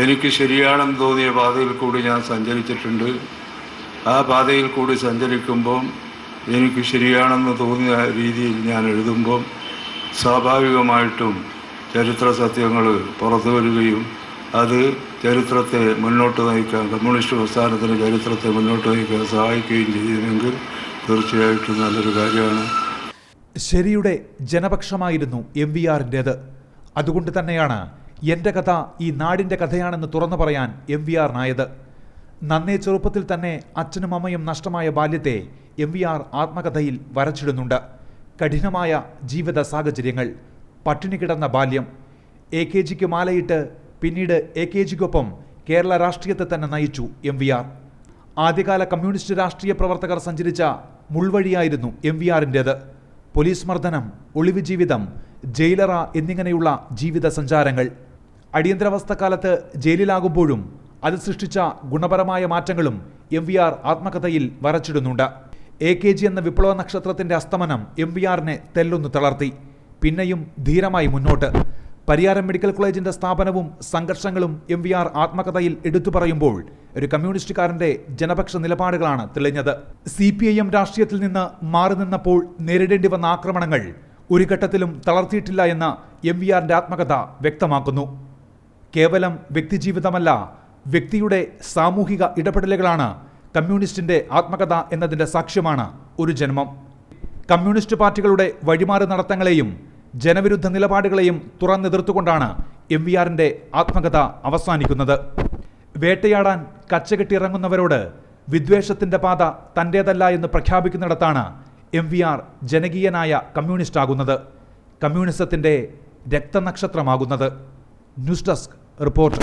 എനിക്ക് ശരിയാണെന്ന് തോന്നിയ പാതയിൽ കൂടി ഞാൻ സഞ്ചരിച്ചിട്ടുണ്ട്. ആ പാതയിൽ കൂടി സഞ്ചരിക്കുമ്പം എനിക്ക് ശരിയാണെന്ന് തോന്നിയ രീതിയിൽ ഞാൻ എഴുതുമ്പം സ്വാഭാവികമായിട്ടും ചരിത്ര സത്യങ്ങൾ പുറത്തു വരികയും അത് ചരിത്രത്തെ മുന്നോട്ട് നയിക്കാൻ, കമ്മ്യൂണിസ്റ്റ് പ്രസ്ഥാനത്തിന് ചരിത്രത്തെ മുന്നോട്ട് നയിക്കാൻ സഹായിക്കുകയും ചെയ്യുമെങ്കിൽ തീർച്ചയായിട്ടും നല്ലൊരു കാര്യമാണ്. ശരിയുടെ ജനപക്ഷമായിരുന്നു MVRൻ്റേത്. അതുകൊണ്ട് തന്നെയാണ് എൻ്റെ കഥ ഈ നാടിൻ്റെ കഥയാണെന്ന് തുറന്നു പറയാൻ MVRനായത്. നന്നേ ചെറുപ്പത്തിൽ തന്നെ അച്ഛനും അമ്മയും നഷ്ടമായ ബാല്യത്തെ MVR ആത്മകഥയിൽ വരച്ചിടുന്നുണ്ട്. കഠിനമായ ജീവിത സാഹചര്യങ്ങൾ, പട്ടിണി കിടന്ന ബാല്യം, AKGക്ക് മാലയിട്ട് പിന്നീട് AKGക്കൊപ്പം കേരള രാഷ്ട്രീയത്തെ തന്നെ നയിച്ചു MVR. ആദ്യകാല കമ്മ്യൂണിസ്റ്റ് രാഷ്ട്രീയ പ്രവർത്തകർ സഞ്ചരിച്ച മുൾവഴിയായിരുന്നു MVRൻ്റേത്. പോലീസ് മർദ്ദനം, ഒളിവ് ജീവിതം, ജയിലറ എന്നിങ്ങനെയുള്ള ജീവിത സഞ്ചാരങ്ങൾ. അടിയന്തരാവസ്ഥക്കാലത്ത് ജയിലിലാകുമ്പോഴും അത് സൃഷ്ടിച്ച ഗുണപരമായ മാറ്റങ്ങളും MVR ആത്മകഥയിൽ വരച്ചിടുന്നുണ്ട്. AKG എന്ന വിപ്ലവ നക്ഷത്രത്തിന്റെ അസ്തമനം MVRനെ തെല്ലൊന്നു തളർത്തി. പിന്നെയും ധീരമായി മുന്നോട്ട്. പരിയാരം മെഡിക്കൽ കോളേജിന്റെ സ്ഥാപനവും സംഘർഷങ്ങളും MVR ആത്മകഥയിൽ എടുത്തു പറയുമ്പോൾ ഒരു കമ്മ്യൂണിസ്റ്റുകാരന്റെ ജനപക്ഷ നിലപാടുകളാണ് തെളിഞ്ഞത്. CPIM രാഷ്ട്രീയത്തിൽ നിന്ന് മാറി നിന്നപ്പോൾ നേരിടേണ്ടി വന്ന ആക്രമണങ്ങൾ ഒരു ഘട്ടത്തിലും തളർത്തിയിട്ടില്ല എന്ന് MVRന്റെ ആത്മകഥ വ്യക്തമാക്കുന്നു. കേവലം വ്യക്തിജീവിതമല്ല, വ്യക്തിയുടെ സാമൂഹിക ഇടപെടലുകളാണ് കമ്മ്യൂണിസ്റ്റിന്റെ ആത്മകഥ എന്നതിൻ്റെ സാക്ഷ്യമാണ് ഒരു ജന്മം. കമ്മ്യൂണിസ്റ്റ് പാർട്ടികളുടെ വഴിമാറി നടത്തങ്ങളെയും ജനവിരുദ്ധ നിലപാടുകളെയും തുറന്നെതിർത്തുകൊണ്ടാണ് MVRന്റെ ആത്മകഥ അവസാനിക്കുന്നത്. വേട്ടയാടാൻ കച്ചകെട്ടിറങ്ങുന്നവരോട് വിദ്വേഷത്തിന്റെ പാത തൻ്റേതല്ല എന്ന് പ്രഖ്യാപിക്കുന്നിടത്താണ് MVR ജനകീയനായ കമ്മ്യൂണിസ്റ്റാകുന്നത്, കമ്മ്യൂണിസത്തിന്റെ രക്തനക്ഷത്രമാകുന്നത്. News desk reporter.